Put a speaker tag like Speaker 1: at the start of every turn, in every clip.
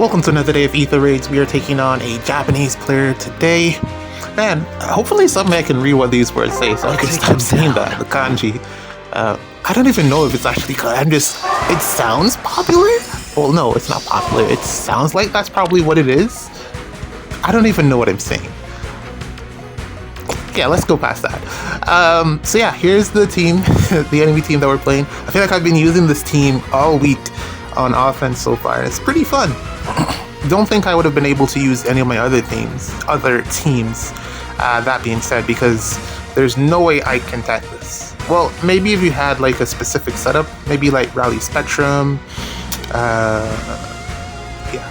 Speaker 1: Welcome to another day of Ether Raids. We are taking on a Japanese player today. Man, hopefully someday I can read what these words say so I can stop saying that, the kanji. I don't even know if it's actually, it sounds popular? Well, no, it's not popular. It sounds like that's probably what it is. I don't even know what I'm saying. Yeah, let's go past that. So yeah, here's the team, the enemy team that we're playing. I feel like I've been using this team all week on offense so far. It's pretty fun. Don't think I would have been able to use any of my other teams. That being said, because there's no way I can tank this. Well, maybe if you had like a specific setup, maybe like Rally Spectrum. Yeah,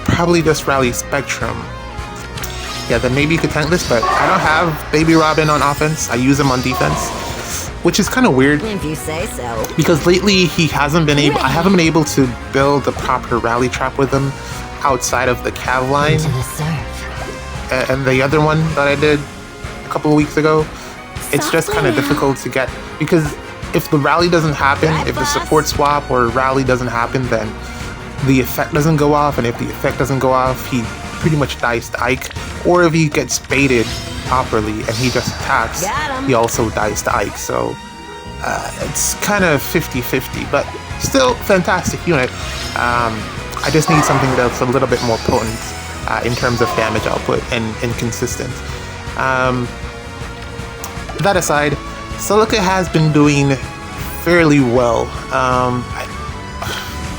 Speaker 1: probably just Rally Spectrum. Yeah, then maybe you could tank this, but I don't have Baby Robin on offense. I use him on defense, which is kind of weird.
Speaker 2: If you say so.
Speaker 1: Because lately I haven't been able to build a proper rally trap with him outside of the cav line. And the other one that I did a couple of weeks ago, it's just kind of difficult to get, because if the rally doesn't happen, if the support swap or rally doesn't happen, then the effect doesn't go off, and if the effect doesn't go off, he pretty much dies to Ike. Or if he gets baited properly and he just attacks, he also dies to Ike. So it's kind of 50-50, but still fantastic unit. I just need something that's a little bit more potent in terms of damage output and consistent. That aside, Celica has been doing fairly well.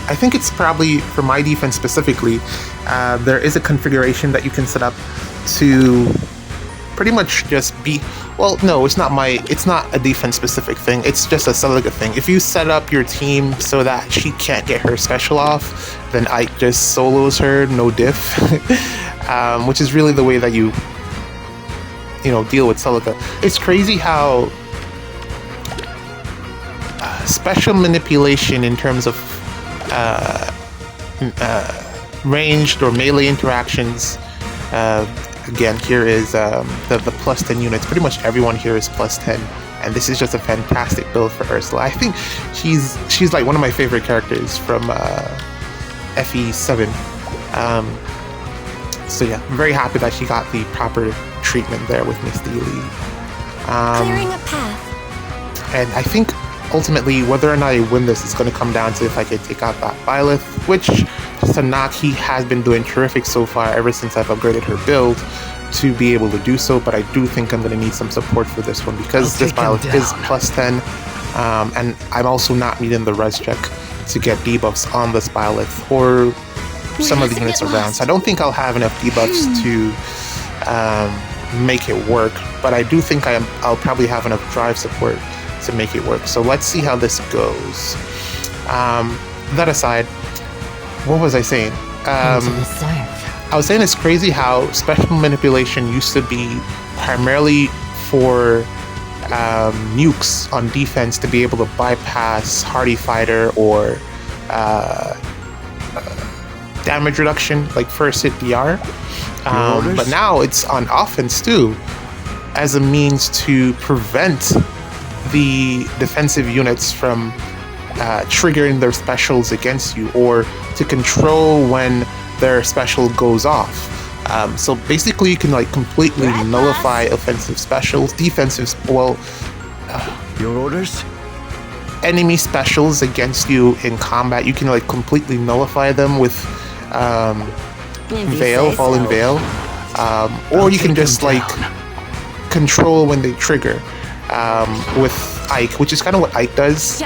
Speaker 1: I think it's probably, for my defense specifically, there is a configuration that you can set up to pretty much just be, well, no, it's not a defense specific thing, it's just a Celica thing. If you set up your team so that she can't get her special off, then Ike just solos her, no diff, which is really the way that you deal with Celica. It's crazy how special manipulation in terms of ranged or melee interactions. Again, here is the plus 10 units. Pretty much everyone here is plus 10, and this is just a fantastic build for Ursula. I think she's like one of my favorite characters from FE7. So yeah, I'm very happy that she got the proper treatment there with Miss Dealey.
Speaker 2: Clearing a path.
Speaker 1: And I think ultimately, whether or not I win this is going to come down to if I can take out that Byleth, which Sanaki has been doing terrific so far ever since I've upgraded her build to be able to do so, but I do think I'm going to need some support for this one because this Byleth is plus 10, and I'm also not needing the res check to get debuffs on this Byleth or some of the units around, so I don't think I'll have enough debuffs to make it work, but I do think I'll probably have enough drive support to make it work. So let's see how this goes. That aside, what was I saying? I was saying it's crazy how special manipulation used to be primarily for nukes on defense to be able to bypass Hardy Fighter or damage reduction, like first hit DR. But now it's on offense too, as a means to prevent the defensive units from triggering their specials against you, or to control when their special goes off. So basically you can like completely nullify offensive specials, defensive,
Speaker 3: your orders?
Speaker 1: Enemy specials against you in combat. You can like completely nullify them with Veil, Falling Veil, or you can just like control when they trigger. With Ike, which is kind of what Ike does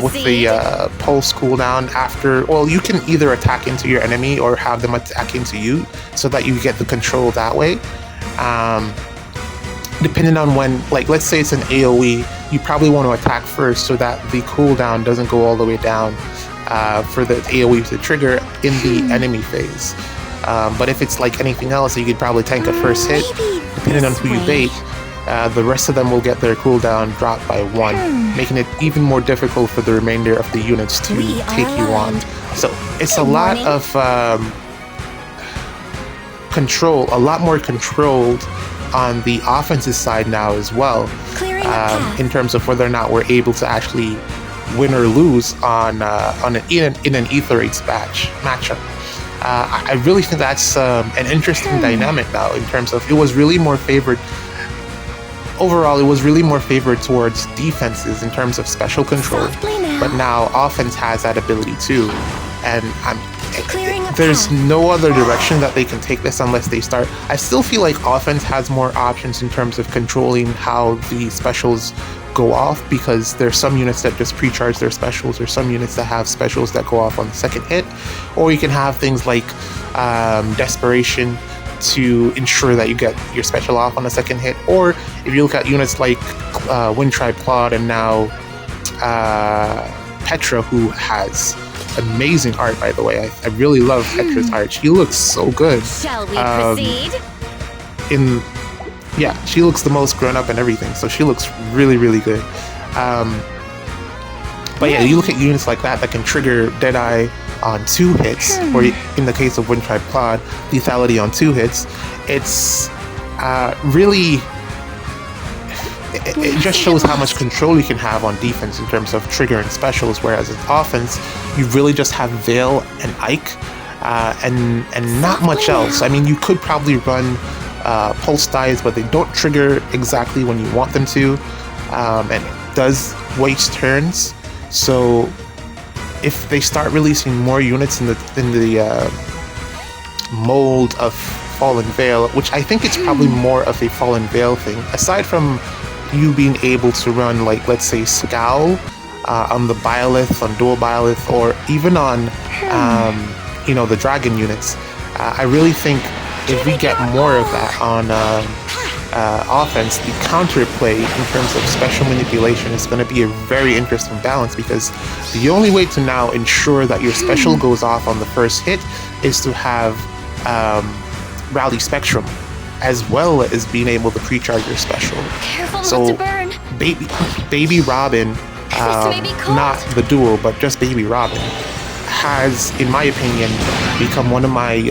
Speaker 1: with the pulse cooldown after. Well, you can either attack into your enemy or have them attack into you so that you get the control that way. Depending on when, like, let's say it's an AoE, you probably want to attack first so that the cooldown doesn't go all the way down for the AoE to trigger in the enemy phase. But if it's like anything else, you could probably tank a first hit, depending on who you bait. The rest of them will get their cooldown dropped by 1, making it even more difficult for the remainder of the units to take you on. So it's a lot of control, a lot more controlled on the offensive side now as well, in terms of whether or not we're able to actually win or lose in an Ether Raids matchup. I really think that's an interesting dynamic now in terms of it was really more favored. Overall, it was really more favored towards defenses in terms of special control, but now offense has that ability too, and there's no other direction that they can take this unless they start. I still feel like offense has more options in terms of controlling how the specials go off, because there's some units that just pre-charge their specials, or some units that have specials that go off on the second hit, or you can have things like desperation to ensure that you get your special off on the second hit, or if you look at units like Wind Tribe Claude and now Petra, who has amazing art, by the way. I really love Petra's art. She looks so good.
Speaker 2: Shall we proceed?
Speaker 1: Yeah, she looks the most grown up and everything, so she looks really, really good. But yeah, you look at units like that can trigger Deadeye on 2 hits, or in the case of Wind Tribe Claude, lethality on 2 hits. It's really... It just shows how much control you can have on defense in terms of triggering specials, whereas in offense, you really just have Veil and Ike, and not much else. I mean, you could probably run Pulse Dives, but they don't trigger exactly when you want them to, and it does waste turns. So if they start releasing more units in the mold of Fallen Veil, which I think it's probably more of a Fallen Veil thing, aside from you being able to run, like, let's say Scowl on the Byleth, on dual Byleth, or even on the dragon units. I really think if we get more of that on offense, the counterplay in terms of special manipulation is going to be a very interesting balance, because the only way to now ensure that your special goes off on the first hit is to have Rally Spectrum, as well as being able to pre-charge your special.
Speaker 2: Careful
Speaker 1: so
Speaker 2: not to burn.
Speaker 1: Baby Robin, not the duo, but just Baby Robin, has, in my opinion, become one of my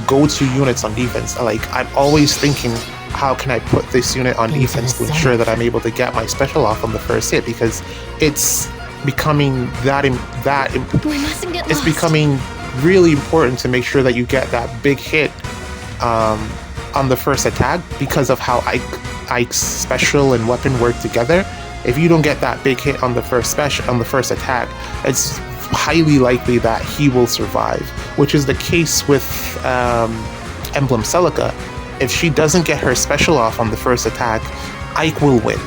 Speaker 1: go-to units on defense. Like, I'm always thinking, how can I put this unit on defense to ensure that I'm able to get my special off on the first hit, because it's becoming it's becoming really important to make sure that you get that big hit on the first attack, because of how Ike's special and weapon work together. If you don't get that big hit on the first attack, it's highly likely that he will survive, which is the case with Emblem Celica. If she doesn't get her special off on the first attack, Ike will win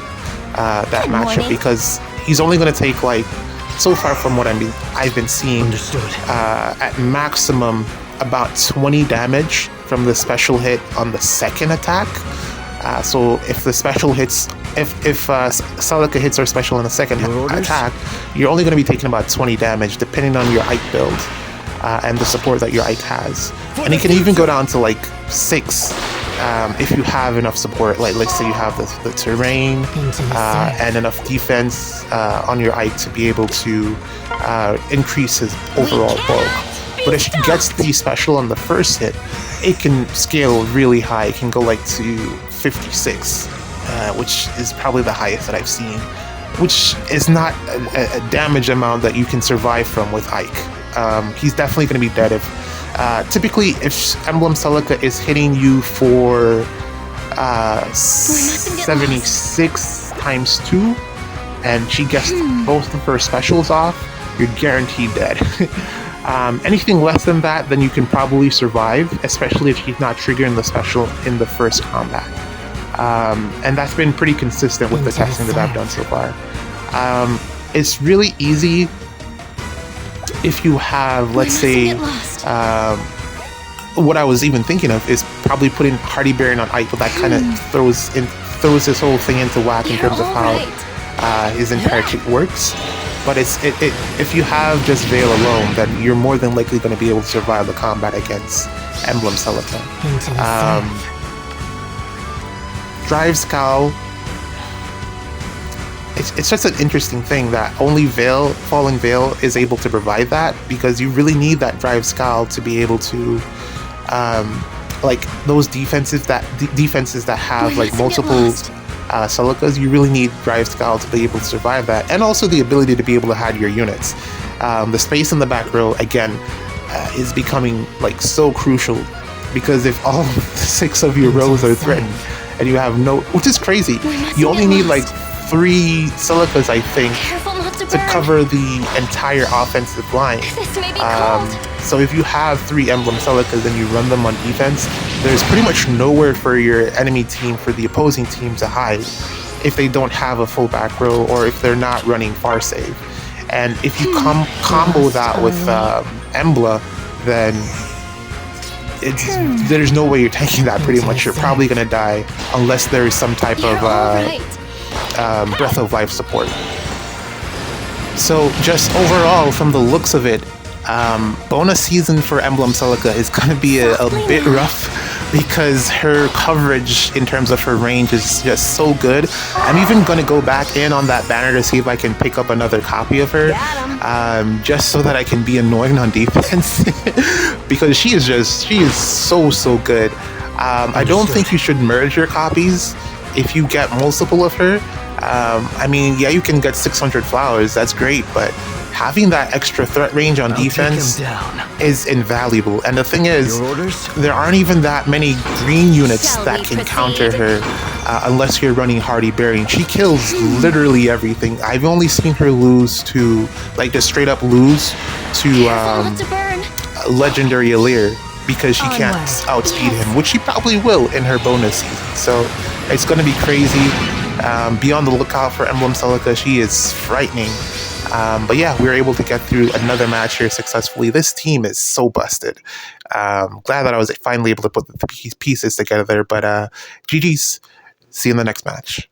Speaker 1: that matchup, because he's only going to take, like, so far from what I've been seeing, at maximum about 20 damage from the special hit on the second attack. So if the special hits, if Celica hits her special in the second attack, you're only going to be taking about 20 damage, depending on your Ike build and the support that your Ike has. And it can even go down to like 6 if you have enough support. Like, let's say you have the terrain and enough defense on your Ike to be able to increase his overall bulk. But if she gets the special on the first hit, it can scale really high. It can go like to 56, which is probably the highest that I've seen, which is not a damage amount that you can survive from with Ike. He's definitely going to be dead if... typically, if Emblem Celica is hitting you for 76 times 2, and she gets both of her specials off, you're guaranteed dead. Anything less than that, then you can probably survive, especially if she's not triggering the special in the first combat. And that's been pretty consistent with the testing that I've done so far. It's really easy if you have, let's say, what I was even thinking of is probably putting Hardy Bearing on Ike, but that kind of throws this whole thing into whack in terms of how his entire kit works. But if you have just Veil alone, then you're more than likely going to be able to survive the combat against Emblem Celica. Drive Scowl. It's just an interesting thing that only Fallen Veil is able to provide that, because you really need that Drive Scowl to be able to, like, those defenses that have like multiple Celicas, you really need Drive Scowl to be able to survive that, and also the ability to be able to hide your units. The space in the back row, again, is becoming like so crucial, because if all 6 of your rows are threatened and you have no, which is crazy, you only need like 3 silicas, I think, to cover the entire offensive line.
Speaker 2: This may be cold.
Speaker 1: So if you have 3 emblem silicas and you run them on defense, there's pretty much nowhere for your enemy team, for the opposing team, to hide if they don't have a full back row or if they're not running far save. And if you combo that with Embla, then there's no way you're tanking that. Pretty much, you're probably gonna die unless there is some type of Breath of Life support. So just overall, from the looks of it, bonus season for Emblem Celica is gonna be a bit rough, because her coverage in terms of her range is just so good. I'm even gonna go back in on that banner to see if I can pick up another copy of her, just so that I can be annoying on defense, because she is so good. I don't think you should merge your copies if you get multiple of her. I mean, yeah, you can get 600 flowers, that's great, but having that extra threat range on defense is invaluable. And the thing is, there aren't even that many green units that can counter her unless you're running Hardy Bearing. She kills literally everything. I've only seen her lose to, like, just straight up lose to Legendary Alir, because she can't outspeed him, which she probably will in her bonus season. So it's going to be crazy. Be on the lookout for Emblem Celica. She is frightening. But yeah, we were able to get through another match here successfully. This team is so busted. Glad that I was finally able to put the pieces together. But GG's. See you in the next match.